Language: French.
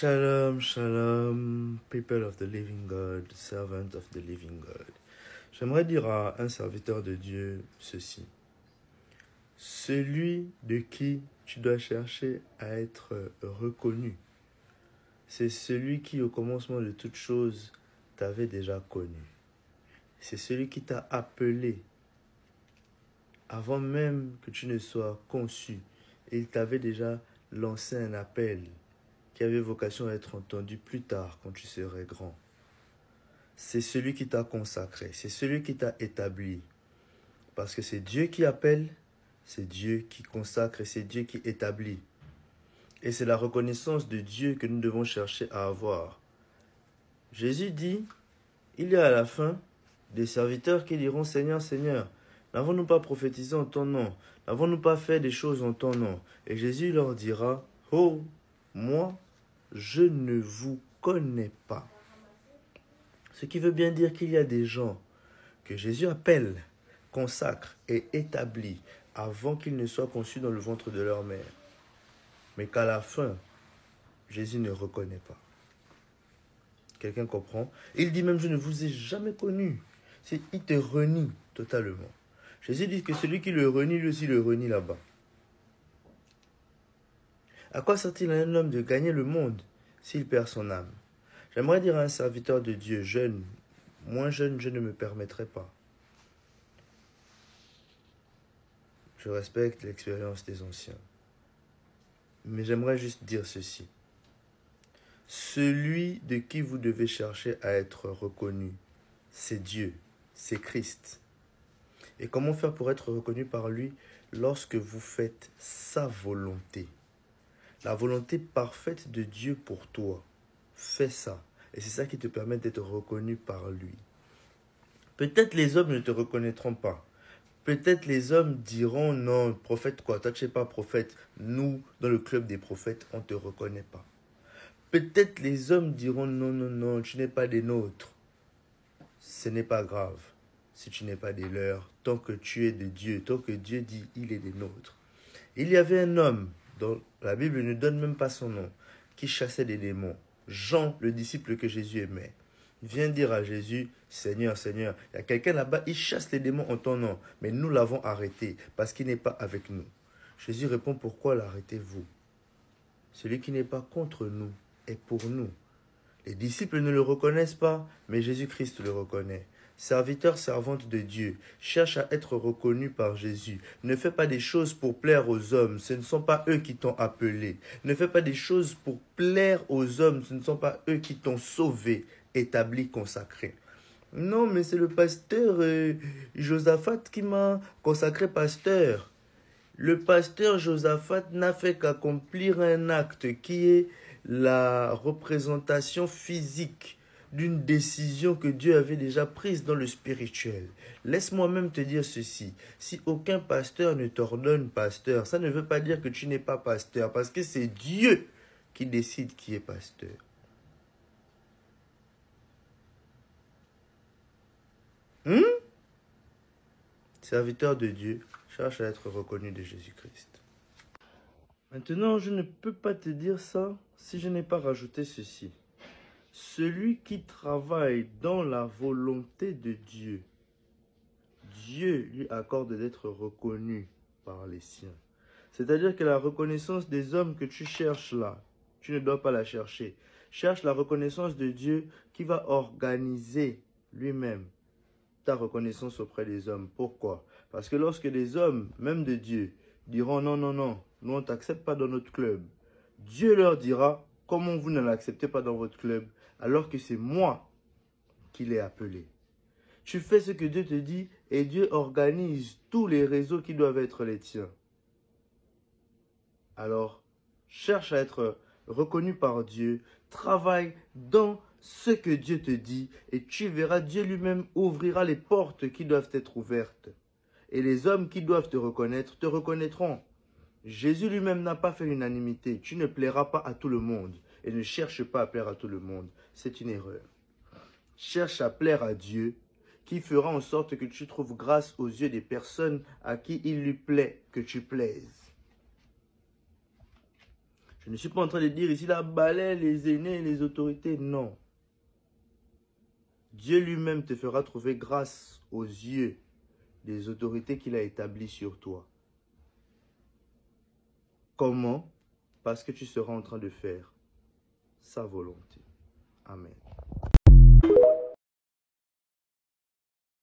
Shalom, shalom, people of the living God, servant of the living God. J'aimerais dire à un serviteur de Dieu ceci. Celui de qui tu dois chercher à être reconnu, c'est celui qui au commencement de toutes choses t'avait déjà connu. C'est celui qui t'a appelé avant même que tu ne sois conçu. Il t'avait déjà lancé un appel qui avait vocation à être entendu plus tard quand tu serais grand. C'est celui qui t'a consacré, c'est celui qui t'a établi. Parce que c'est Dieu qui appelle, c'est Dieu qui consacre et c'est Dieu qui établit. Et c'est la reconnaissance de Dieu que nous devons chercher à avoir. Jésus dit, il y a à la fin des serviteurs qui diront, Seigneur, Seigneur, n'avons-nous pas prophétisé en ton nom? N'avons-nous pas fait des choses en ton nom? Et Jésus leur dira, oh, moi, je ne vous connais pas. Ce qui veut bien dire qu'il y a des gens que Jésus appelle, consacre et établit avant qu'ils ne soient conçus dans le ventre de leur mère. Mais qu'à la fin, Jésus ne reconnaît pas. Quelqu'un comprend? Il dit même, je ne vous ai jamais connu. Il te renie totalement. Jésus dit que celui qui le renie, lui aussi le renie là-bas. À quoi sert-il à un homme de gagner le monde s'il perd son âme? J'aimerais dire à un serviteur de Dieu jeune, moins jeune, je ne me permettrai pas. Je respecte l'expérience des anciens. Mais j'aimerais juste dire ceci. Celui de qui vous devez chercher à être reconnu, c'est Dieu, c'est Christ. Et comment faire pour être reconnu par lui? Lorsque vous faites sa volonté. La volonté parfaite de Dieu pour toi. Fais ça. Et c'est ça qui te permet d'être reconnu par lui. Peut-être les hommes ne te reconnaîtront pas. Peut-être les hommes diront, non, prophète quoi? Toi, tu n'es pas prophète. Nous, dans le club des prophètes, on ne te reconnaît pas. Peut-être les hommes diront, non, non, non, tu n'es pas des nôtres. Ce n'est pas grave si tu n'es pas des leurs. Tant que tu es de Dieu, tant que Dieu dit, il est des nôtres. Il y avait un homme, dont la Bible ne donne même pas son nom, qui chassait des démons. Jean, le disciple que Jésus aimait, vient dire à Jésus, Seigneur, Seigneur, il y a quelqu'un là-bas, il chasse les démons en ton nom, mais nous l'avons arrêté parce qu'il n'est pas avec nous. Jésus répond, pourquoi l'arrêtez-vous? Celui qui n'est pas contre nous est pour nous. Les disciples ne le reconnaissent pas, mais Jésus-Christ le reconnaît. Serviteur, servante de Dieu, cherche à être reconnu par Jésus. Ne fais pas des choses pour plaire aux hommes, ce ne sont pas eux qui t'ont appelé. Ne fais pas des choses pour plaire aux hommes, ce ne sont pas eux qui t'ont sauvé, établi, consacré. Non, mais c'est le pasteur Josaphat qui m'a consacré pasteur. Le pasteur Josaphat n'a fait qu'accomplir un acte qui est la représentation physique d'une décision que Dieu avait déjà prise dans le spirituel. Laisse-moi même te dire ceci. Si aucun pasteur ne t'ordonne pasteur, ça ne veut pas dire que tu n'es pas pasteur, parce que c'est Dieu qui décide qui est pasteur. Serviteur de Dieu, cherche à être reconnu de Jésus-Christ. Maintenant, je ne peux pas te dire ça si je n'ai pas rajouté ceci. Celui qui travaille dans la volonté de Dieu, Dieu lui accorde d'être reconnu par les siens. C'est-à-dire que la reconnaissance des hommes que tu cherches là, tu ne dois pas la chercher. Cherche la reconnaissance de Dieu qui va organiser lui-même ta reconnaissance auprès des hommes. Pourquoi? Parce que lorsque les hommes, même de Dieu, diront non, non, non, nous on ne t'accepte pas dans notre club, Dieu leur dira, comment vous ne l'acceptez pas dans votre club alors que c'est moi qui l'ai appelé? Tu fais ce que Dieu te dit et Dieu organise tous les réseaux qui doivent être les tiens. Alors, cherche à être reconnu par Dieu, travaille dans ce que Dieu te dit et tu verras, Dieu lui-même ouvrira les portes qui doivent être ouvertes. Et les hommes qui doivent te reconnaître te reconnaîtront. Jésus lui-même n'a pas fait l'unanimité. Tu ne plairas pas à tout le monde et ne cherche pas à plaire à tout le monde. C'est une erreur. Cherche à plaire à Dieu qui fera en sorte que tu trouves grâce aux yeux des personnes à qui il lui plaît que tu plaises. Je ne suis pas en train de dire ici la balai, les aînés, les autorités. Non. Dieu lui-même te fera trouver grâce aux yeux des autorités qu'il a établies sur toi. Comment? Parce que tu seras en train de faire sa volonté. Amen.